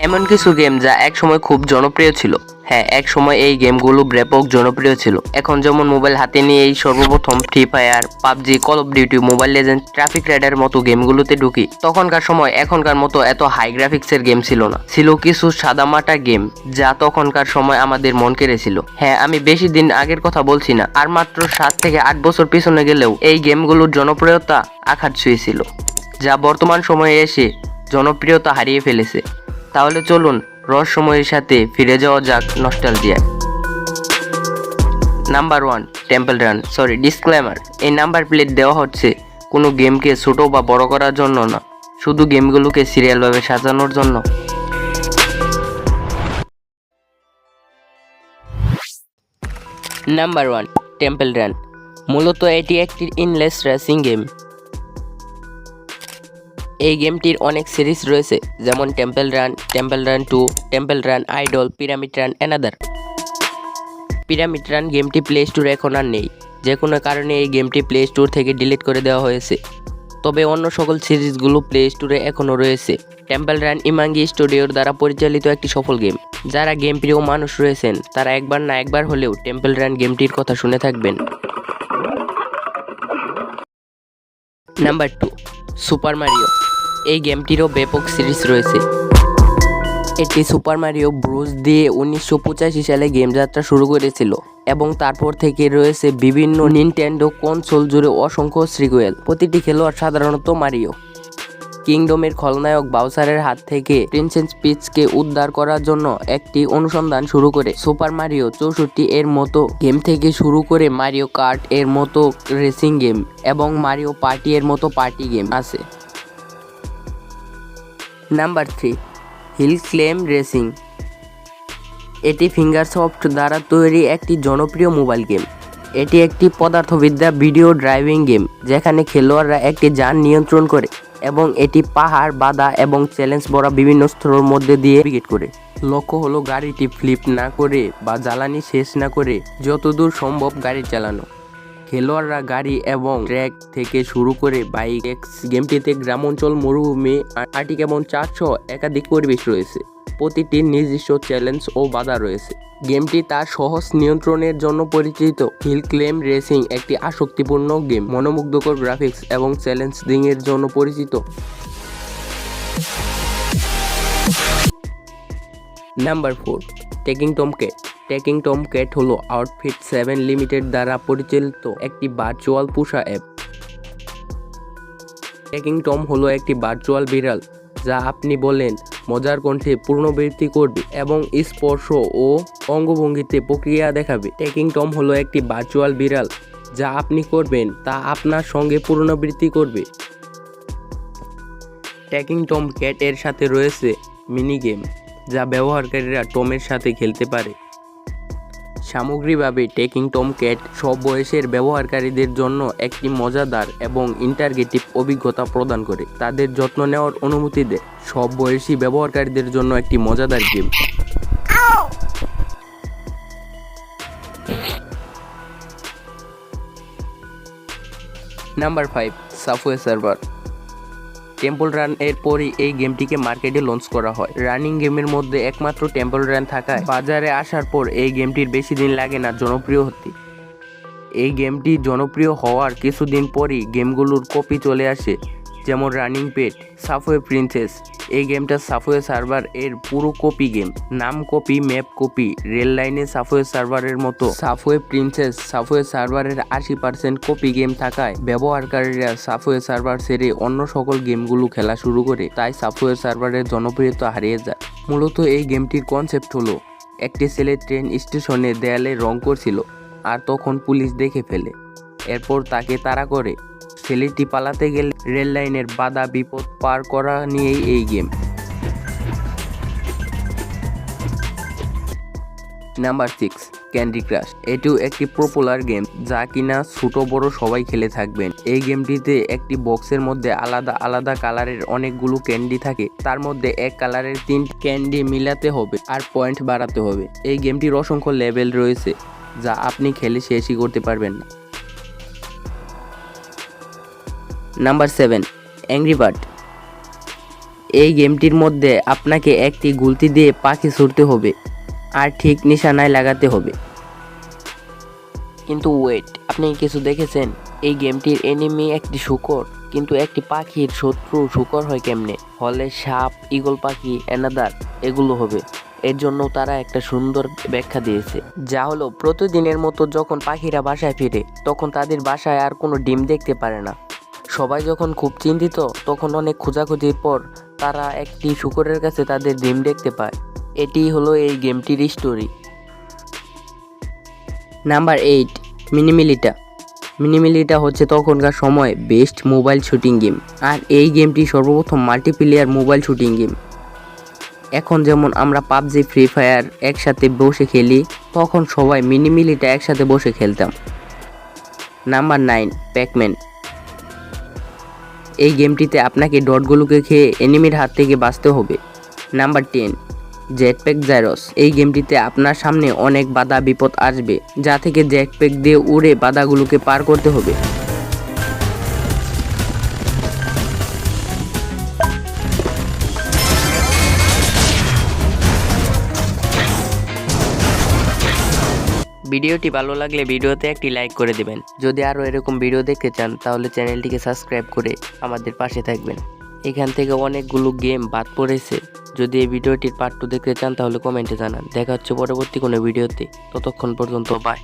এমন কিছু গেম যা একসময় খুব জনপ্রিয় ছিল। হ্যাঁ, এক সময় এই গেমগুলো ব্যাপক জনপ্রিয় ছিল। এখন যেমন মোবাইল হাতে নিয়ে এই সর্বপ্রথম free fire, PUBG, call of duty, mobile legend, traffic rider মতো গেমগুলোতে ঢুকি, তখনকার সময় এখনকার মতো এত হাই গ্রাফিক্সের গেম ছিল না। ছিল কিছু সাদামাটা গেম যা তখনকার সময় আমাদের মন কেড়েছিল। হ্যাঁ, আমি বেশি দিন আগের কথা বলছি না, আর মাত্র 7 থেকে 8 বছর পিছনে গেলেও এই গেমগুলোর জনপ্রিয়তা আঘাত ছুঁয়েছিল, যা বর্তমান সময়ে এসে জনপ্রিয়তা হারিয়ে ফেলেছে। তাহলে চলুন রহস্যময়ের সাথে ফিরে যাওয়া যাক নস্টালজিয়ায়। Number 1, temple run. ডিসক্লেমার, এই নাম্বার প্লেট দেওয়া হচ্ছে কোনো গেমকে ছোট বা বড় করার জন্য না, শুধু গেমগুলোকে সিরিয়ালভাবে সাজানোর জন্য। Number 1, temple run. মূলত এটি একটি ইনলেস রেসিং গেম। এই গেমটির অনেক সিরিজ রয়েছে, যেমন temple run 2, temple run idol, pyramid run another. Pyramid run গেমটি প্লে স্টোরে এখন আর নেই, যে কোনো কারণে এই গেমটি প্লে স্টোর থেকে ডিলিট করে দেওয়া হয়েছে। তবে অন্য সকল সিরিজগুলো প্লে স্টোরে এখনও রয়েছে। টেম্পল রান ইমাঙ্গি স্টুডিওর দ্বারা পরিচালিত একটি সফল গেম। যারা গেম প্রিয় মানুষ রয়েছেন তারা একবার না একবার হলেও টেম্পল রান গেমটির কথা শুনে থাকবেন। Number 2, super Mario. এই গেমটিরও ব্যাপক সিরিজ রয়েছে। এটি সুপার মারিও ব্রোস দিয়ে 1985 সালে গেম যাত্রা শুরু করেছিল এবং তারপর থেকে রয়েছে বিভিন্ন নিনটেন্ডো কনসোল জুড়ে অসংখ্য সিক্যুয়েল। প্রতিটি খেলোয়াড় সাধারণত মারিও কিংডমের খলনায়ক বাউসারের হাত থেকে প্রিন্সেস পিচকে উদ্ধার করার জন্য একটি অনুসন্ধান শুরু করে। সুপার মারিও 64 এর মতো গেম থেকে শুরু করে মারিও কার্ট এর মতো রেসিং গেম এবং মারিও পার্টি এর মতো পার্টি গেম আছে। Number 3, hill climb racing. এটি ফিঙ্গারসফট দ্বারা তৈরি একটি জনপ্রিয় মোবাইল গেম। এটি একটি পদার্থবিদ্যা ভিডিও ড্রাইভিং গেম যেখানে খেলোয়াড়রা একটি যান নিয়ন্ত্রণ করে এবং এটি পাহাড়, বাধা এবং চ্যালেঞ্জ ভরা বিভিন্ন স্তরের মধ্যে দিয়ে নেভিগেট করে। লক্ষ্য হলো গাড়িটি ফ্লিপ না করে বা জ্বালানি শেষ না করে যতদূর সম্ভব গাড়ি চালানো। খেলোয়াড়রা গাড়ি এবং ট্র্যাক থেকে শুরু করে বাইক। গেমটিতে গ্রামাঞ্চল, মরুভূমি, আর্টিক এবং চারশো একাধিক পরিবেশ রয়েছে। প্রতিটির নিজস্ব চ্যালেঞ্জ ও বাধা রয়েছে। গেমটি তার সহজ নিয়ন্ত্রণের জন্য পরিচিত। হিল ক্লেম রেসিং একটি আসক্তিপূর্ণ গেম, মনোমুগ্ধকর গ্রাফিক্স এবং চ্যালেঞ্জিং এর জন্য পরিচিত। Number 4, taking Tom cat. Taking Tom cat হলো আউটফিট 7 লিমিটেড দ্বারা পরিচালিত একটি ভার্চুয়াল পোষা অ্যাপ। টেকিং টম হলো একটি ভার্চুয়াল বিড়াল যা আপনি বলেন মজার কণ্ঠে পুনরাবৃত্তি করবে এবং স্পর্শ ও অঙ্গভঙ্গিতে প্রক্রিয়া দেখাবে। টেকিং টম হলো একটি ভার্চুয়াল বিড়াল যা আপনি করবেন তা আপনার সঙ্গে পুনরাবৃত্তি করবে। টেকিং টম ক্যাট এর সাথে রয়েছে মিনি গেম যা ব্যবহারকারীরা টমের সাথে খেলতে পারে। সামগ্রিকভাবে টেকিং টম ক্যাট সব বয়সের ব্যবহারকারীদের জন্য একটি মজাদার এবং ইন্টারগেটিভ অভিজ্ঞতা প্রদান করে, তাদের যত্ন নেওয়ার অনুমতি দেয়। সব বয়সী ব্যবহারকারীদের জন্য একটি মজাদার game. Number 5, subway surfer. Temple run এর পরই এই গেমটিকে মার্কেটে লঞ্চ করা হয়। রানিং গেমের মধ্যে একমাত্র টেম্পল রান থাকায় বাজারে আসার পর এই গেমটির বেশি দিন লাগে না জনপ্রিয় হতে। এই গেমটি জনপ্রিয় হওয়ার কিছুদিন পরই গেমগুলোর কপি চলে আসে, যেমন রানিং পেট, সাবওয়ে প্রিন্সেস। এই গেমটা সাবওয়ে সার্ভার এর পুরো কপি গেম, নাম কপি, ম্যাপ কপি। রেল লাইনে সাবওয়ে সার্ভারের মতো সাবওয়ে প্রিন্সেস সাবওয়ে সার্ভারের 80% কপি গেম থাকায় ব্যবহারকারীরা সাবওয়ে সার্ভার ছেড়ে অন্য সকল গেমগুলো খেলা শুরু করে, তাই সাবওয়ে সার্ভারের জনপ্রিয়তা হারিয়ে যায়। মূলত এই গেমটির কনসেপ্ট হলো একটি ছেলে ট্রেন স্টেশনে দেয়ালে রং করছিল আর তখন পুলিশ দেখে ফেলে। এরপর তাকে তাড়া করে। ছেলেটি পালাতে গেলে রেল লাইনের বাধা বিপদ পার করা নিয়েই এই গেম। Number 6, candy crush. এটিও একটি পপুলার গেম যা কিনা ছোট বড় সবাই খেলে থাকবেন। এই গেমটিতে একটি বক্সের মধ্যে আলাদা আলাদা কালারের অনেকগুলো ক্যান্ডি থাকে। তার মধ্যে এক কালারের 3 ক্যান্ডি মিলাতে হবে আর পয়েন্ট বাড়াতে হবে। এই গেমটির অসংখ্য লেভেল রয়েছে যা আপনি খেলে শেষই করতে পারবেন না। Number 7, angry bird. এই গেমটির মধ্যে আপনাকে একটি গুলতি দিয়ে পাখি ছুড়তে হবে আর ঠিক নিশানায় লাগাতে হবে। কিন্তু ওয়েট, আপনি কিছু দেখেছেন? এই গেমটির এনিমি একটি শূকর, কিন্তু একটি পাখির শত্রু শূকর হয় কেমনে? হলে সাপ, ঈগল পাখি, অ্যানাদার এগুলো হবে। এর জন্য তারা একটা সুন্দর ব্যাখ্যা দিয়েছে, যা হলো প্রতিদিনের মতো যখন পাখিরা বাসায় ফিরে তখন তাদের বাসায় আর কোনো ডিম দেখতে পারে না। সবাই যখন খুব চিন্তিত তখন অনেক খোঁজাখুঁজির পর তারা একটি শূকরের কাছে তাদের ডিম দেখতে পায়। এটিই হলো এই গেমটির স্টোরি। নাম্বার 8, মিনিমিলিটা। মিনিমিলিটা হচ্ছে তখনকার সময় বেস্ট মোবাইল শুটিং গেম, আর এই গেমটি সর্বপ্রথম মাল্টিপ্লেয়ার মোবাইল শুটিং গেম। এখন যেমন আমরা পাবজি, ফ্রি ফায়ার একসাথে বসে খেলি, তখন সবাই মিনিমিলিটা একসাথে বসে খেলতাম। Number 9, Pac-Man. এই গেমটিতে আপনাকে ডটগুলোকে খেয়ে এনিমির হাত থেকে বাঁচতে হবে। Number 10, jetpack joyride. এই গেমটিতে আপনার সামনে অনেক বাধা বিপদ আসবে, যা থেকে জেটপ্যাক দিয়ে উড়ে বাধাগুলোকে পার করতে হবে। ভিডিওটি ভালো লাগলে ভিডিওতে একটি লাইক করে দেবেন। যদি আরও এরকম ভিডিও দেখতে চান তাহলে চ্যানেলটিকে সাবস্ক্রাইব করে আমাদের পাশে থাকবেন। এখান থেকে অনেকগুলো গেম বাদ পড়েছে। যদি এই ভিডিওটির পার্ট 2 দেখতে চান তাহলে কমেন্টে জানান। দেখা হচ্ছে পরবর্তী কোনো ভিডিওতে। ততক্ষণ পর্যন্ত বাই।